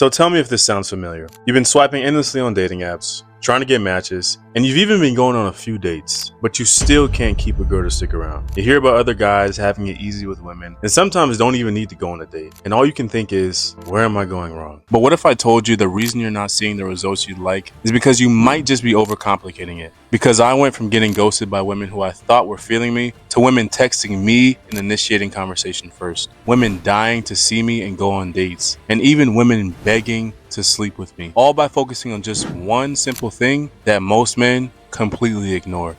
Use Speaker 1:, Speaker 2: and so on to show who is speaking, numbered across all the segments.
Speaker 1: So tell me if this sounds familiar. You've been swiping endlessly on dating apps, trying to get matches, and you've even been going on a few dates, but you still can't keep a girl to stick around. You hear about other guys having it easy with women, and sometimes don't even need to go on a date. And all you can think is, where am I going wrong? But what if I told you the reason you're not seeing the results you'd like is because you might just be overcomplicating it? Because I went from getting ghosted by women who I thought were feeling me to women texting me and initiating conversation first. Women dying to see me and go on dates. And even women begging to sleep with me. All by focusing on just one simple thing that most men completely ignore.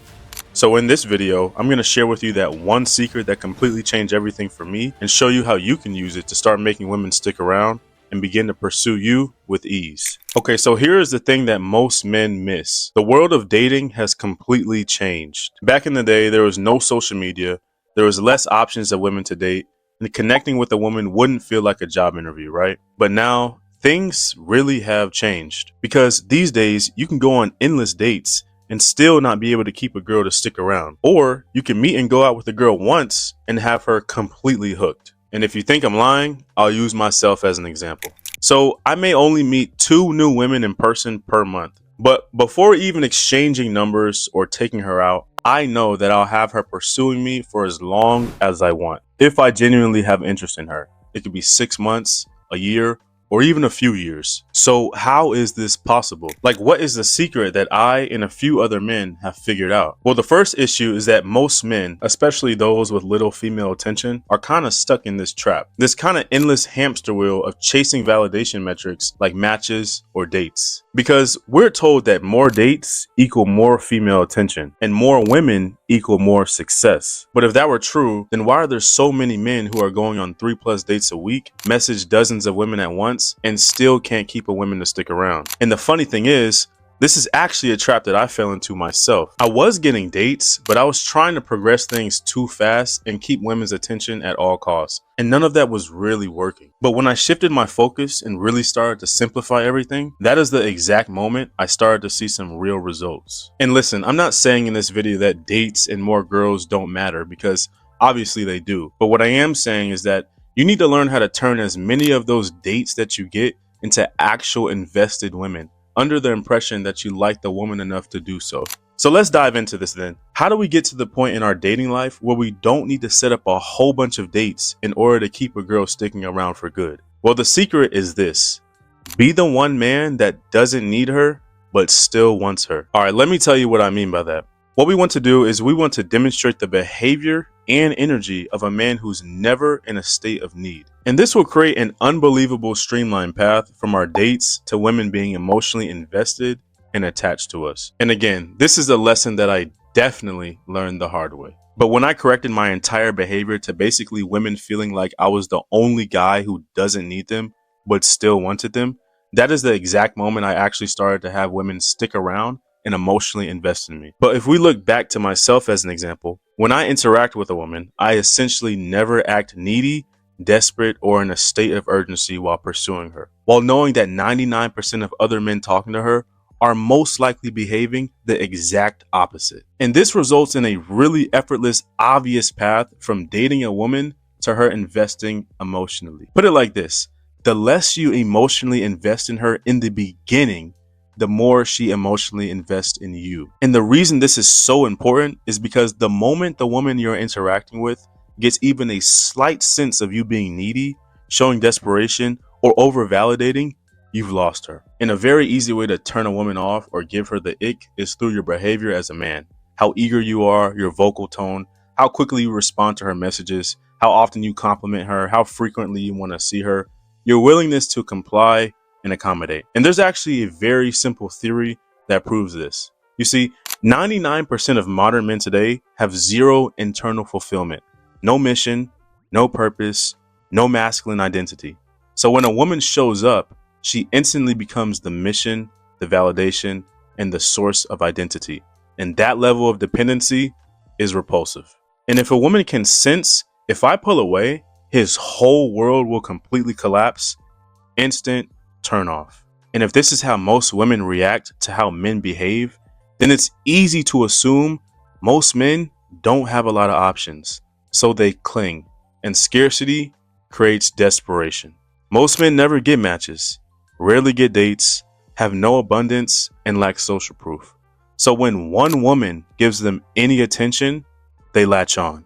Speaker 1: So in this video, I'm going to share with you that one secret that completely changed everything for me and show you how you can use it to start making women stick around and begin to pursue you with ease. Okay, so here is the thing that most men miss. The world of dating has completely changed. Back in the day, there was no social media, there was less options of women to date, and connecting with a woman wouldn't feel like a job interview, right? But now, things really have changed, because these days you can go on endless dates and still not be able to keep a girl to stick around. Or you can meet and go out with a girl once and have her completely hooked. And if you think I'm lying, I'll use myself as an example. So I may only meet 2 new women in person per month, but before even exchanging numbers or taking her out, I know that I'll have her pursuing me for as long as I want, if I genuinely have interest in her. It could be 6 months, a year, or even a few years. So how is this possible? Like, what is the secret that I and a few other men have figured out? Well, the first issue is that most men, especially those with little female attention, are kind of stuck in this trap. This kind of endless hamster wheel of chasing validation metrics like matches or dates. Because we're told that more dates equal more female attention and more women equal more success. But if that were true, then why are there so many men who are going on 3+ dates a week, message dozens of women at once, and still can't keep a woman to stick around? And the funny thing is, this is actually a trap that I fell into myself. I was getting dates, but I was trying to progress things too fast and keep women's attention at all costs. And none of that was really working. But when I shifted my focus and really started to simplify everything, that is the exact moment I started to see some real results. And listen, I'm not saying in this video that dates and more girls don't matter, because obviously they do. But what I am saying is that you need to learn how to turn as many of those dates that you get into actual invested women, under the impression that you like the woman enough to do so. So let's dive into this then. How do we get to the point in our dating life where we don't need to set up a whole bunch of dates in order to keep a girl sticking around for good? Well, the secret is this: be the one man that doesn't need her, but still wants her. All right, let me tell you what I mean by that. What we want to do is we want to demonstrate the behavior and energy of a man who's never in a state of need. And this will create an unbelievable streamlined path from our dates to women being emotionally invested and attached to us. And again, this is a lesson that I definitely learned the hard way. But when I corrected my entire behavior to basically women feeling like I was the only guy who doesn't need them, but still wanted them, that is the exact moment I actually started to have women stick around and emotionally invest in me. But if we look back to myself as an example, when I interact with a woman, I essentially never act needy, desperate, or in a state of urgency while pursuing her, while knowing that 99% of other men talking to her are most likely behaving the exact opposite. And this results in a really effortless, obvious path from dating a woman to her investing emotionally. Put it like this: the less you emotionally invest in her in the beginning, the more she emotionally invests in you. And the reason this is so important is because the moment the woman you're interacting with gets even a slight sense of you being needy, showing desperation, or over-validating, you've lost her. And a very easy way to turn a woman off or give her the ick is through your behavior as a man. How eager you are, your vocal tone, how quickly you respond to her messages, how often you compliment her, how frequently you want to see her, your willingness to comply and accommodate. And there's actually a very simple theory that proves this. You see, 99% of modern men today have zero internal fulfillment, no mission, no purpose, no masculine identity. So when a woman shows up, she instantly becomes the mission, the validation, and the source of identity. And that level of dependency is repulsive. And if a woman can sense, if I pull away, his whole world will completely collapse, instant turn off. And if this is how most women react to how men behave, then it's easy to assume most men don't have a lot of options, so they cling, and scarcity creates desperation. Most men never get matches, rarely get dates, have no abundance, and lack social proof. So when one woman gives them any attention, they latch on.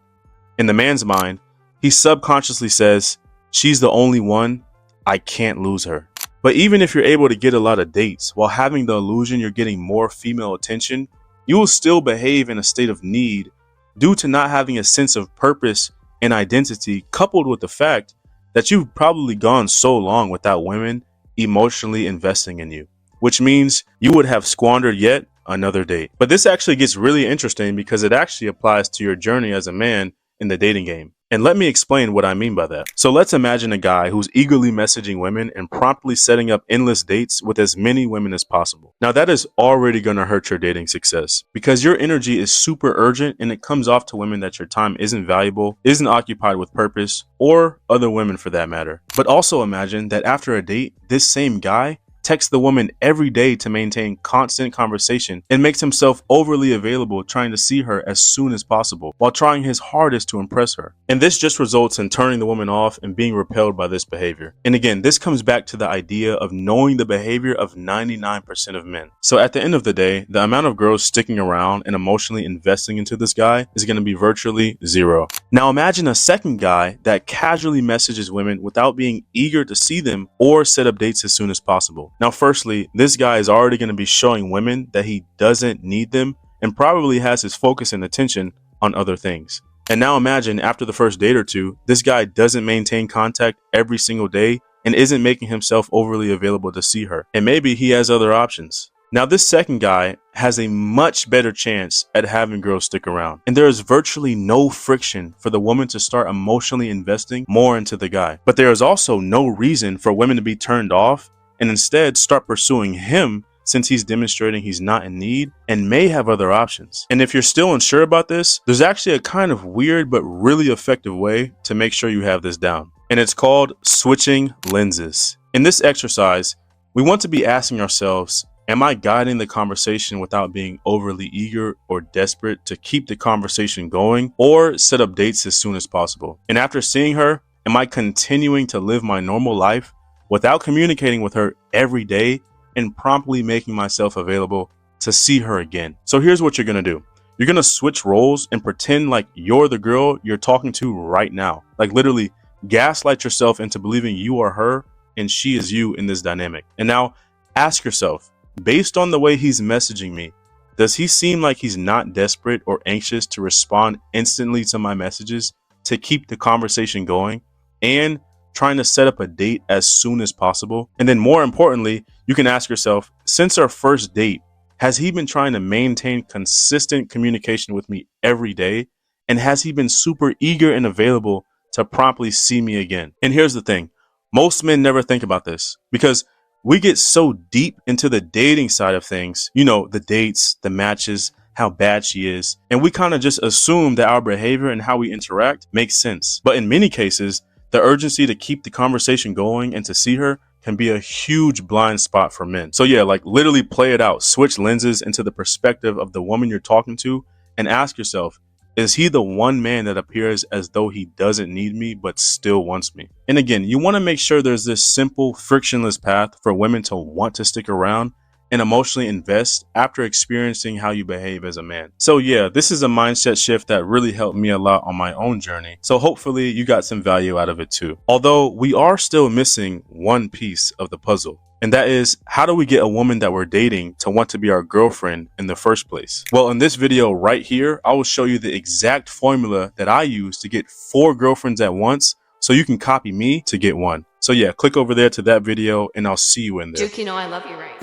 Speaker 1: In the man's mind, he subconsciously says, she's the only one, I can't lose her. But even if you're able to get a lot of dates while having the illusion you're getting more female attention, you will still behave in a state of need due to not having a sense of purpose and identity, coupled with the fact that you've probably gone so long without women emotionally investing in you, which means you would have squandered yet another date. But this actually gets really interesting because it actually applies to your journey as a man in the dating game. And let me explain what I mean by that. So let's imagine a guy who's eagerly messaging women and promptly setting up endless dates with as many women as possible. Now that is already going to hurt your dating success because your energy is super urgent and it comes off to women that your time isn't valuable, isn't occupied with purpose, or other women for that matter. But also imagine that after a date, this same guy texts the woman every day to maintain constant conversation and makes himself overly available, trying to see her as soon as possible while trying his hardest to impress her. And this just results in turning the woman off and being repelled by this behavior. And again, this comes back to the idea of knowing the behavior of 99% of men. So at the end of the day, the amount of girls sticking around and emotionally investing into this guy is going to be virtually zero. Now imagine a second guy that casually messages women without being eager to see them or set up dates as soon as possible. Now, firstly, this guy is already going to be showing women that he doesn't need them and probably has his focus and attention on other things. And now imagine after the first date or two, this guy doesn't maintain contact every single day and isn't making himself overly available to see her. And maybe he has other options. Now, this second guy has a much better chance at having girls stick around. And there is virtually no friction for the woman to start emotionally investing more into the guy. But there is also no reason for women to be turned off and instead start pursuing him since he's demonstrating he's not in need and may have other options. And if you're still unsure about this, there's actually a kind of weird but really effective way to make sure you have this down. And it's called switching lenses. In this exercise, we want to be asking ourselves, am I guiding the conversation without being overly eager or desperate to keep the conversation going or set up dates as soon as possible? And after seeing her, am I continuing to live my normal life without communicating with her every day and promptly making myself available to see her again? So here's what you're going to do. You're going to switch roles and pretend like you're the girl you're talking to right now. Like literally gaslight yourself into believing you are her and she is you in this dynamic. And now ask yourself, based on the way he's messaging me, does he seem like he's not desperate or anxious to respond instantly to my messages to keep the conversation going and trying to set up a date as soon as possible? And then more importantly, you can ask yourself, since our first date, has he been trying to maintain consistent communication with me every day? And has he been super eager and available to promptly see me again? And here's the thing, most men never think about this because we get so deep into the dating side of things, you know, the dates, the matches, how bad she is. And we kind of just assume that our behavior and how we interact makes sense. But in many cases, the urgency to keep the conversation going and to see her can be a huge blind spot for men. So yeah, like literally play it out. Switch lenses into the perspective of the woman you're talking to and ask yourself, is he the one man that appears as though he doesn't need me but still wants me? And again, you want to make sure there's this simple, frictionless path for women to want to stick around and emotionally invest after experiencing how you behave as a man. So yeah, this is a mindset shift that really helped me a lot on my own journey. So hopefully you got some value out of it too. Although we are still missing one piece of the puzzle. And that is, how do we get a woman that we're dating to want to be our girlfriend in the first place? Well, in this video right here, I will show you the exact formula that I use to get 4 girlfriends at once, so you can copy me to get one. So yeah, click over there to that video and I'll see you in there.
Speaker 2: Duke, you know I love you, right?